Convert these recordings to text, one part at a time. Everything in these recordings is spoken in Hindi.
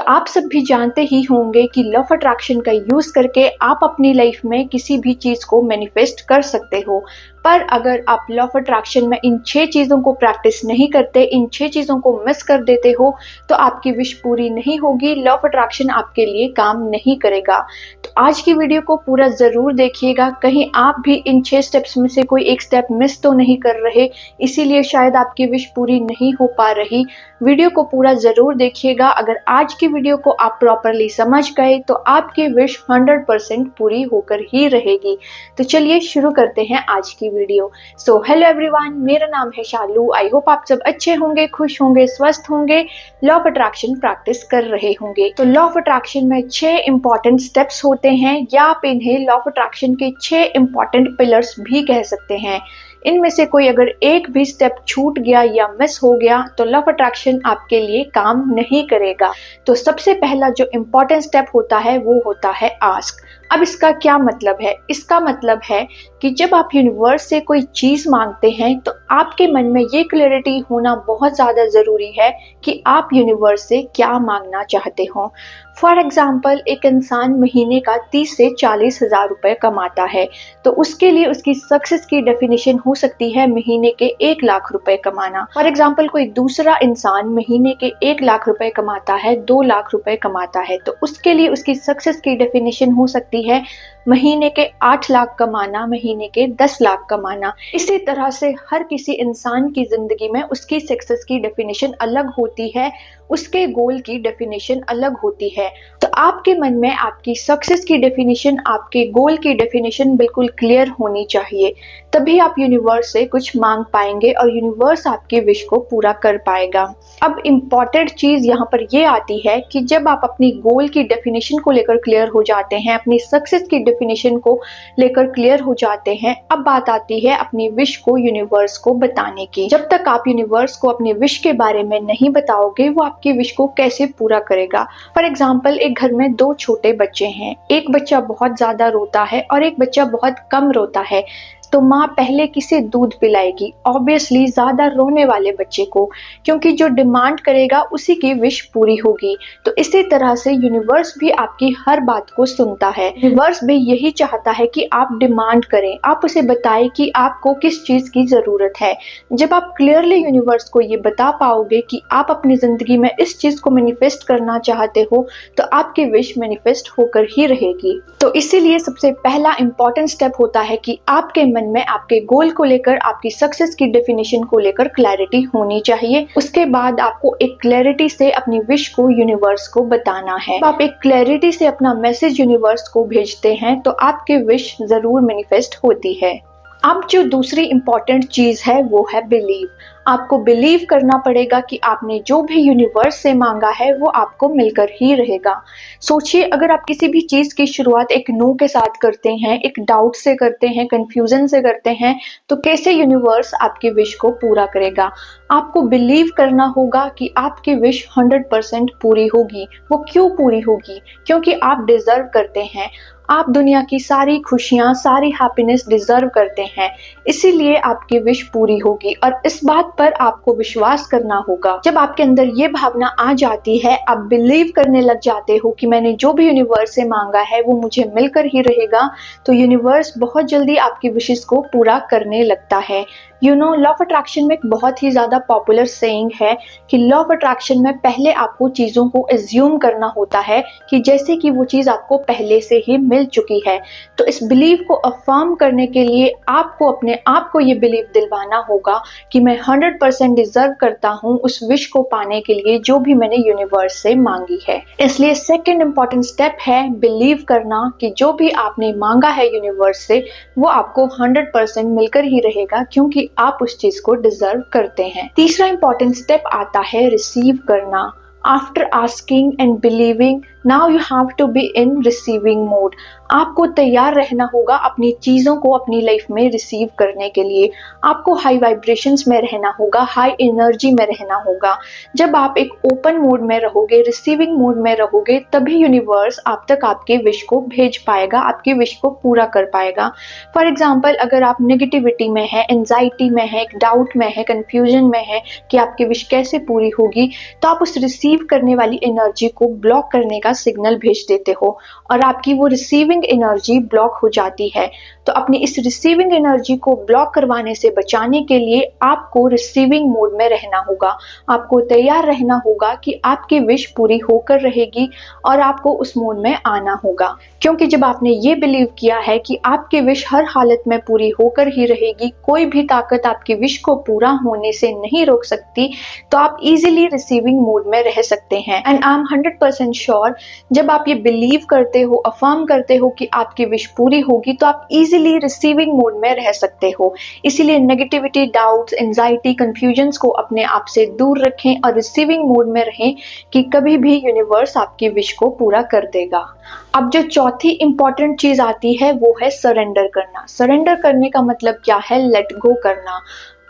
आप सब भी जानते ही होंगे कि लॉ ऑफ अट्रैक्शन का यूज करके आप अपनी लाइफ में किसी भी चीज को मैनिफेस्ट कर सकते हो। पर अगर आप लॉ ऑफ अट्रैक्शन में इन 6 चीजों को प्रैक्टिस नहीं करते, इन 6 चीजों को मिस कर देते हो, तो आपकी विश पूरी नहीं होगी, लॉ ऑफ अट्रैक्शन आपके लिए काम नहीं करेगा। तो आज की वीडियो को पूरा जरूर देखिएगा, कहीं आप भी इन 6 स्टेप्स में से कोई एक स्टेप मिस तो नहीं कर रहे, इसीलिए शायद आपकी विश पूरी नहीं हो पा रही। वीडियो को पूरा जरूर देखिएगा। अगर आज की वीडियो को आप प्रॉपरली समझ गए तो आपकी विश 100% पूरी होकर ही रहेगी। तो चलिए शुरू करते हैं आज की वीडियो। सो हेलो एवरीवन, मेरा नाम है शालू। आई होप आप सब अच्छे होंगे, खुश होंगे, स्वस्थ होंगे, लॉ ऑफ अट्रैक्शन प्रैक्टिस कर रहे होंगे। तो लॉ ऑफ अट्रैक्शन में 6 इंपॉर्टेंट स्टेप्स होते हैं, या आप इन्हें लॉ ऑफ अट्रैक्शन के 6 इंपॉर्टेंट पिलर्स भी कह सकते हैं। इनमें से कोई अगर एक भी स्टेप छूट गया या मिस हो गया तो लॉ ऑफ अट्रैक्शन आपके लिए काम नहीं करेगा। तो सबसे पहला जो इम्पोर्टेंट स्टेप होता है वो होता है आस्क। अब इसका क्या मतलब है? इसका मतलब है कि जब आप यूनिवर्स से कोई चीज मांगते हैं तो आपके मन में ये क्लैरिटी होना बहुत ज्यादा जरूरी है कि आप यूनिवर्स से क्या मांगना चाहते हो। फॉर एग्जाम्पल, एक इंसान महीने का 30 से 40 हजार रुपए कमाता है, तो उसके लिए उसकी सक्सेस की डेफिनेशन हो सकती है महीने के 1 लाख रुपए कमाना। फॉर एग्जाम्पल, कोई दूसरा इंसान महीने के 1 लाख रुपए कमाता है, 2 लाख रुपए कमाता है, तो उसके लिए उसकी सक्सेस की डेफिनेशन हो सकती है महीने के 8 लाख कमाना, महीने के 10 लाख कमाना। इसी तरह से हर किसी इंसान की जिंदगी में उसकी सक्सेस की डेफिनेशन अलग होती है, उसके गोल की डेफिनेशन अलग होती है। तो आपके मन में आपकी सक्सेस की डेफिनेशन, आपके गोल की डेफिनेशन बिल्कुल क्लियर होनी चाहिए, तभी आप यूनिवर्स से कुछ मांग पाएंगे और यूनिवर्स आपके विश को पूरा कर पाएगा। अब इम्पॉर्टेंट चीज यहाँ पर ये आती है कि जब आप अपनी गोल की डेफिनेशन को लेकर क्लियर हो जाते हैं, अपनी सक्सेस की डेफिनेशन को लेकर क्लियर हो जाते हैं, अब बात आती है अपनी विश को यूनिवर्स को बताने की। जब तक आप यूनिवर्स को अपने विश के बारे में नहीं बताओगे, वो आपकी विश को कैसे पूरा करेगा? फॉर एग्जाम्पल, एक घर में 2 छोटे बच्चे हैं, एक बच्चा बहुत ज्यादा रोता है और एक बच्चा बहुत कम रोता है, तो माँ पहले किसे दूध पिलाएगी? ऑब्वियसली ज्यादा रोने वाले बच्चे को, क्योंकि जो डिमांड करेगा उसी की विश पूरी होगी। तो इसी तरह से यूनिवर्स भी आपकी हर बात को सुनता है। यूनिवर्स भी यही चाहता है कि आप डिमांड करें, आप उसे बताएं कि आपको किस चीज की जरूरत है। जब आप क्लियरली यूनिवर्स को ये बता पाओगे कि आप अपनी जिंदगी में इस चीज को मैनिफेस्ट करना चाहते हो, तो आपकी विश मैनिफेस्ट होकर ही रहेगी। तो इसीलिए सबसे पहला इंपॉर्टेंट स्टेप होता है कि आपके मन में आपके गोल को लेकर, आपकी सक्सेस की डेफिनेशन को लेकर क्लैरिटी होनी चाहिए। उसके बाद आपको एक क्लैरिटी से अपनी विश को यूनिवर्स को बताना है। आप एक क्लैरिटी से अपना मैसेज यूनिवर्स को भेजते हैं तो आपकी विश जरूर मैनिफेस्ट होती है। अब जो दूसरी इंपॉर्टेंट चीज है वो है बिलीव। आपको बिलीव करना पड़ेगा कि आपने जो भी यूनिवर्स से मांगा है वो आपको मिलकर ही रहेगा। सोचिए, अगर आप किसी भी चीज की शुरुआत एक नो के साथ करते हैं, एक डाउट से करते हैं, कंफ्यूजन से करते हैं, तो कैसे यूनिवर्स आपकी विश को पूरा करेगा? आपको बिलीव करना होगा कि आपकी विश 100% पूरी होगी। वो क्यों पूरी होगी? क्योंकि आप डिजर्व करते हैं। आप दुनिया की सारी खुशियां, सारी हैप्पीनेस डिजर्व करते हैं, इसीलिए आपकी विश पूरी होगी। और इस बात पर आपको विश्वास करना होगा। जब आपके अंदर ये भावना आ जाती है, आप बिलीव करने लग जाते हो कि मैंने जो भी यूनिवर्स से मांगा है वो मुझे मिलकर ही रहेगा, तो यूनिवर्स बहुत जल्दी आपकी विशेस को पूरा करने लगता है। लॉ ऑफ अट्रैक्शन में एक बहुत ही ज्यादा पॉपुलर सेइंग है कि लॉ ऑफ अट्रैक्शन में पहले आपको चीजों को एज्यूम करना होता है कि जैसे कि वो चीज आपको पहले से ही मिल चुकी है। तो इस बिलीव को अफर्म करने के लिए आपको अपने आप को ये बिलीव दिलवाना होगा कि मैं 100% डिजर्व करता हूँ उस विश को पाने के लिए जो भी मैंने यूनिवर्स से मांगी है। इसलिए सेकंड इंपॉर्टेंट स्टेप है बिलीव करना कि जो भी आपने मांगा है यूनिवर्स से वो आपको 100% मिलकर ही रहेगा, क्योंकि आप उस चीज को डिजर्व करते हैं। तीसरा इंपॉर्टेंट स्टेप आता है रिसीव करना। After asking and believing, now you have to be in receiving mode. आपको तैयार रहना होगा अपनी चीज़ों को अपनी लाइफ में रिसीव करने के लिए। आपको हाई वाइब्रेशंस में रहना होगा, हाई एनर्जी में रहना होगा। जब आप एक ओपन मोड में रहोगे, रिसीविंग मोड में रहोगे, तभी यूनिवर्स आप तक आपके विश को भेज पाएगा, आपके विश को पूरा कर पाएगा। फॉर एग्जाम्पल, अगर आप नेगेटिविटी में है, एंजाइटी में है, डाउट में है, कंफ्यूजन में है कि आपकी विश कैसे पूरी होगी, तो आप उस रिसीव करने वाली एनर्जी को ब्लॉक करने का सिग्नल भेज देते हो और आपकी वो रिसीविंग एनर्जी ब्लॉक हो जाती है। तो अपनी इस रिसीविंग एनर्जी को ब्लॉक करवाने से बचाने के लिए आपको रिसीविंग मोड में रहना होगा। आपको तैयार रहना होगा कि आपकी विश पूरी होकर रहेगी और आपको उस मोड में आना होगा। क्योंकि जब आपने ये बिलीव किया है कि आपकी विश हर हालत में पूरी होकर ही रहेगी, कोई भी ताकत आपकी विश को पूरा होने से नहीं रोक सकती, तो आप इजीली रिसीविंग मोड में रह सकते हैं। एंड आई एम 100% श्योर, जब आप ये बिलीव करते हो, अफर्म करते हो कि आपकी विश पूरी होगी, तो आप इजीली रिसीविंग मोड में रह सकते हो। इसीलिए नेगेटिविटी, डाउट्स, एंजाइटी, कंफ्यूजन्स को अपने आप से दूर रखें और रिसीविंग मोड में रहें कि कभी भी यूनिवर्स आपकी विश को पूरा कर देगा। अब जो चौथी इंपॉर्टेंट चीज आती है वो है सरेंडर करना। सरेंडर करने का मतलब क्या है? लेट गो करना।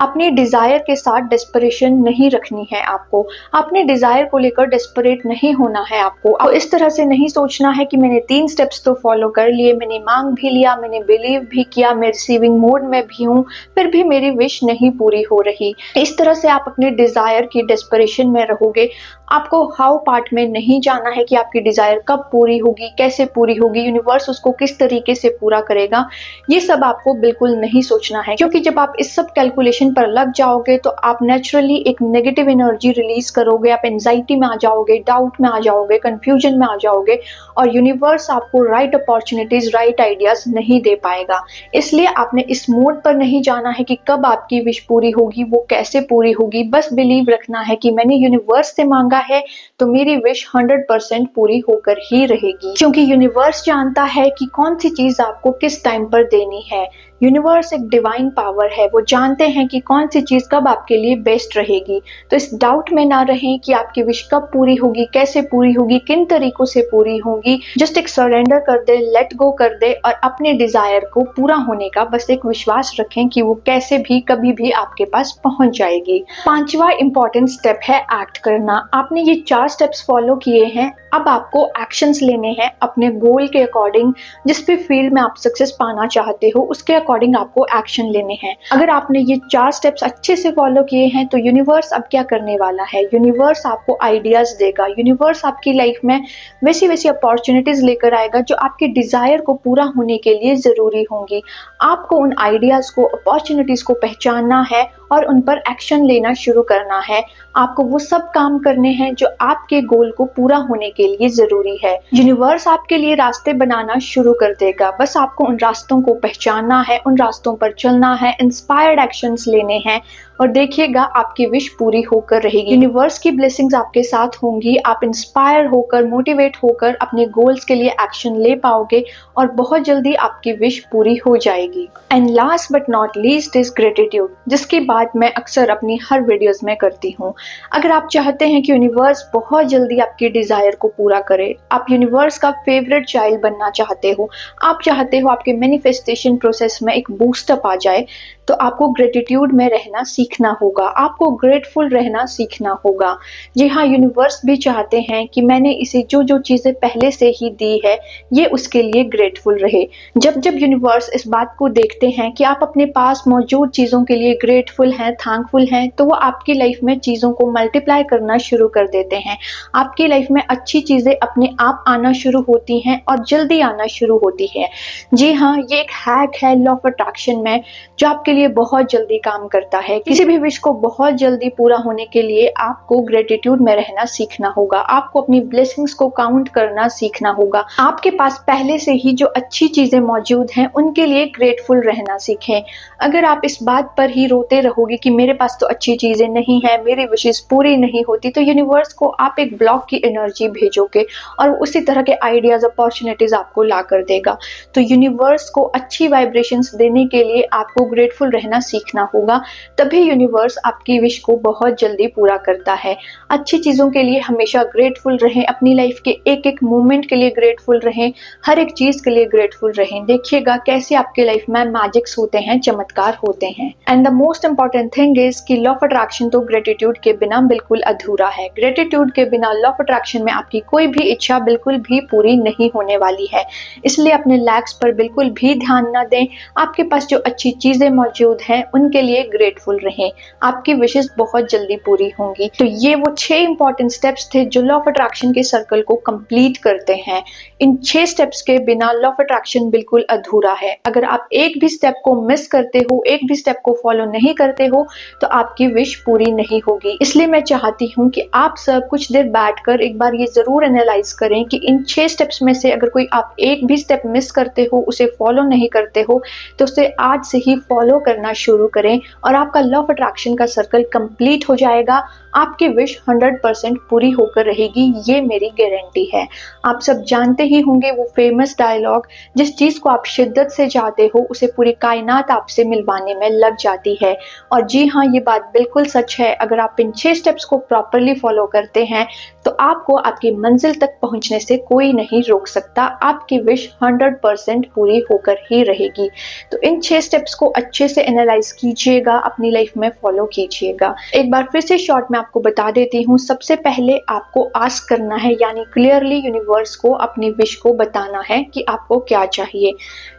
अपने डिजायर के साथ डेस्परेशन नहीं रखनी है आपको। अपने डिजायर को लेकर डेस्परेट नहीं होना है आपको। इस तरह से नहीं सोचना है कि मैंने 3 स्टेप्स तो फॉलो कर लिए, मैंने मांग भी लिया, मैंने बिलीव भी किया, मैं रिसीविंग मोड में भी हूँ, फिर भी मेरी विश नहीं पूरी हो रही। इस तरह से आप अपने डिजायर की डेस्परेशन में रहोगे। आपको हाउ पार्ट में नहीं जाना है कि आपकी डिजायर कब पूरी होगी, कैसे पूरी होगी, यूनिवर्स उसको किस तरीके से पूरा करेगा। ये सब आपको बिल्कुल नहीं सोचना है, क्योंकि जब आप इस सब कैलकुलेशन पर लग जाओगे तो आप नेचुरली एक नेगेटिव एनर्जी रिलीज करोगे, आप एंजाइटी में आ जाओगे, डाउट में आ जाओगे, कंफ्यूजन में आ जाओगे और यूनिवर्स आपको राइट अपॉर्चुनिटीज, राइट आइडियाज नहीं दे पाएगा। इसलिए आपने इस मोड पर नहीं जाना है कि कब आपकी विश पूरी होगी, वो कैसे पूरी होगी। बस बिलीव रखना है कि मैंने यूनिवर्स से मांगा है तो मेरी विश 100% पूरी होकर ही रहेगी, क्योंकि यूनिवर्स जानता है कि कौन सी चीज आपको किस टाइम पर देनी है। यूनिवर्स एक डिवाइन पावर है, वो जानते हैं कि कौन सी चीज कब आपके लिए बेस्ट रहेगी। तो इस डाउट में ना रहें कि आपकी विश कब पूरी होगी, कैसे पूरी होगी, किन तरीकों से पूरी होगी। जस्ट एक सरेंडर कर दे, लेट गो कर दे और अपने डिजायर को पूरा होने का बस एक विश्वास रखें कि वो कैसे भी कभी भी आपके पास पहुंच जाएगी। 5वां इंपॉर्टेंट स्टेप है एक्ट करना। आपने ये 4 स्टेप्स फॉलो किए हैं, अब आपको एक्शंस लेने हैं अपने गोल के अकॉर्डिंग। जिस भी फील्ड में आप सक्सेस पाना चाहते हो उसके अकॉर्डिंग आपको एक्शन लेने हैं। अगर आपने ये 4 स्टेप्स अच्छे से फॉलो किए हैं तो यूनिवर्स अब क्या करने वाला है? यूनिवर्स आपको आइडियाज देगा, यूनिवर्स आपकी लाइफ में वैसी वैसी अपॉर्चुनिटीज लेकर आएगा जो आपके डिजायर को पूरा होने के लिए जरूरी होंगी। आपको उन आइडियाज को, अपॉर्चुनिटीज को पहचानना है और उन पर एक्शन लेना शुरू करना है। आपको वो सब काम करने हैं जो आपके गोल को पूरा होने के लिए जरूरी है। यूनिवर्स आपके लिए रास्ते बनाना शुरू कर देगा, बस आपको उन रास्तों को पहचानना है, उन रास्तों पर चलना है, इंस्पायर्ड एक्शंस लेने हैं और देखिएगा आपकी विश पूरी होकर रहेगी। यूनिवर्स की ब्लेसिंग्स आपके साथ होंगी, आप इंस्पायर होकर, मोटिवेट होकर अपने गोल्स के लिए एक्शन ले पाओगे और बहुत जल्दी आपकी विश पूरी हो जाएगी। And last but not least is gratitude, जिसकी बात मैं अक्सर अपनी हर वीडियोस में करती हूँ। अगर आप चाहते हैं कि यूनिवर्स बहुत जल्दी आपकी डिजायर को पूरा करे, आप यूनिवर्स का फेवरेट चाइल्ड बनना चाहते हो, आप चाहते हो आपके मैनिफेस्टेशन प्रोसेस में एक बूस्टअप आ जाए, तो आपको ग्रेटिट्यूड में रहना सीखना होगा, आपको ग्रेटफुल रहना सीखना होगा। जी हाँ, यूनिवर्स भी चाहते हैं कि मैंने इसे जो जो चीज़ें पहले से ही दी है ये उसके लिए ग्रेटफुल रहे। जब जब यूनिवर्स इस बात को देखते हैं कि आप अपने पास मौजूद चीज़ों के लिए ग्रेटफुल हैं, थैंकफुल हैं, तो वो आपकी लाइफ में चीज़ों को मल्टीप्लाई करना शुरू कर देते हैं। आपकी लाइफ में अच्छी चीज़ें अपने आप आना शुरू होती हैं और जल्दी आना शुरू होती है। जी हाँ, ये एक हैक है लॉ ऑफ अट्रैक्शन में जो आपके लिए बहुत जल्दी काम करता है। किसी भी विश को बहुत जल्दी पूरा होने के लिए आपको ग्रेटिट्यूड में रहना सीखना होगा, आपको अपनी ब्लेसिंग्स को काउंट करना सीखना होगा। आपके पास पहले से ही जो अच्छी चीजें मौजूद हैं उनके लिए ग्रेटफुल रहना सीखें। अगर आप इस बात पर ही रोते रहोगे कि मेरे पास तो अच्छी चीजें नहीं है, मेरी विशेष पूरी नहीं होती, तो यूनिवर्स को आप एक ब्लॉक की एनर्जी भेजोगे और उसी तरह के आइडियाज, अपॉर्चुनिटीज आपको ला कर देगा। तो यूनिवर्स को अच्छी वाइब्रेशंस देने के लिए आपको ग्रेटफुल रहना सीखना होगा, तभी यूनिवर्स आपकी विश को बहुत जल्दी पूरा करता है। अच्छी चीज़ों के लिए हमेशा ग्रेटफुल रहें, अपनी लाइफ के एक-एक मोमेंट के लिए ग्रेटफुल रहें, हर एक चीज़ के लिए ग्रेटफुल रहें। देखिएगा कैसे आपके लाइफ में मैजिक्स होते हैं, चमत्कार होते हैं। And the most important thing is कि लॉ ऑफ अट्रैक्शन तो ग्रेटिट्यूड के बिना बिल्कुल अधूरा है। ग्रेटिट्यूड के बिना लॉ ऑफ अट्रैक्शन में आपकी कोई भी इच्छा बिल्कुल भी पूरी नहीं होने वाली है। इसलिए अपने लैक्स पर बिल्कुल भी ध्यान न दें। आपके पास जो अच्छी चीजें मौजूद हैं उनके लिए ग्रेटफुल रहें। आपकी विशेस बहुत जल्दी पूरी होंगी। तो ये वो 6 इंपॉर्टेंट स्टेप्स थे जो लॉ ऑफ अट्रैक्शन के सर्कल को कंप्लीट करते हैं। इन 6 स्टेप्स के बिना लॉ ऑफ अट्रैक्शन बिल्कुल अधूरा है। अगर आप एक भी स्टेप को मिस करते हो, एक भी स्टेप को फॉलो नहीं करते हो, तो आपकी विश पूरी नहीं होगी। इसलिए मैं चाहती हूँ कि आप सब कुछ देर बैठकर एक बार ये जरूर एनालाइज करें कि इन 6 स्टेप्स में से अगर कोई आप एक भी स्टेप मिस करते हो, उसे फॉलो नहीं करते हो, तो उसे आज से ही फॉलो करना शुरू करें और आपका लॉ ऑफ अट्रैक्शन का सर्कल कंप्लीट हो जाएगा। आपकी विश 100% पूरी होकर रहेगी, ये मेरी गारंटी है। आप सब जानते ही होंगे वो फेमस डायलॉग, जिस चीज को आप शिद्दत से चाहते हो उसे पूरी कायनात आपसे मिलवाने में लग जाती है। और जी हाँ, ये बात बिल्कुल सच है। अगर आप इन 6 स्टेप्स को प्रॉपरली फॉलो करते हैं तो आपको आपकी मंजिल तक पहुंचने से कोई नहीं रोक सकता। आपकी विश 100% पूरी होकर ही रहेगी। तो इन 6 स्टेप्स को अच्छे से एनालाइज कीजिएगा, अपनी लाइफ में फॉलो कीजिएगा। एक बार फिर से शॉर्ट में आपको बता देती हूँ। सबसे पहले आपको आस्क करना है, यानी क्लियरली यूनिवर्स को अपनी विश को बताना है कि आपको क्या चाहिए।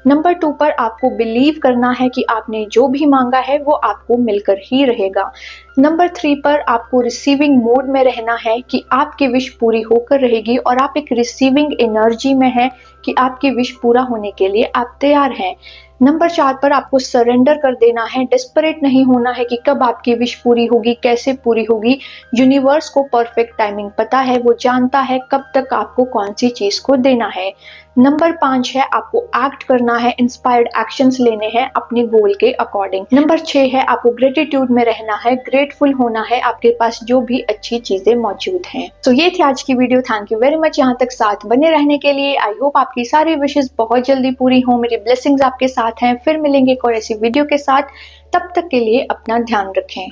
नंबर 2 पर आपको बिलीव करना है कि आपने जो भी मांगा है वो आपको मिलकर ही रहेगा। नंबर 3 पर आपको रिसीविंग मोड में रहना है कि आपकी विश पूरी होकर रहेगी और आप एक रिसीविंग एनर्जी में हैं कि आपकी विश पूरा होने के लिए आप तैयार हैं। नंबर 4 पर आपको सरेंडर कर देना है, डेस्परेट नहीं होना है कि कब आपकी विश पूरी होगी, कैसे पूरी होगी। यूनिवर्स को परफेक्ट टाइमिंग पता है, वो जानता है कब तक आपको कौन सी चीज को देना है। नंबर 5 है आपको एक्ट करना है, इंस्पायर्ड एक्शंस लेने हैं अपने गोल के अकॉर्डिंग। नंबर 6 है आपको ग्रेटिट्यूड में रहना है, ग्रेटफुल होना है आपके पास जो भी अच्छी चीजें मौजूद हैं। तो ये थी आज की video. Thank you very much यहाँ तक साथ बने रहने के लिए। आई होप आपकी सारी विशेष बहुत जल्दी पूरी हो। मेरी ब्लेसिंग्स आपके साथ हैं। फिर मिलेंगे एक और ऐसी वीडियो के साथ। तब तक के लिए अपना ध्यान रखें।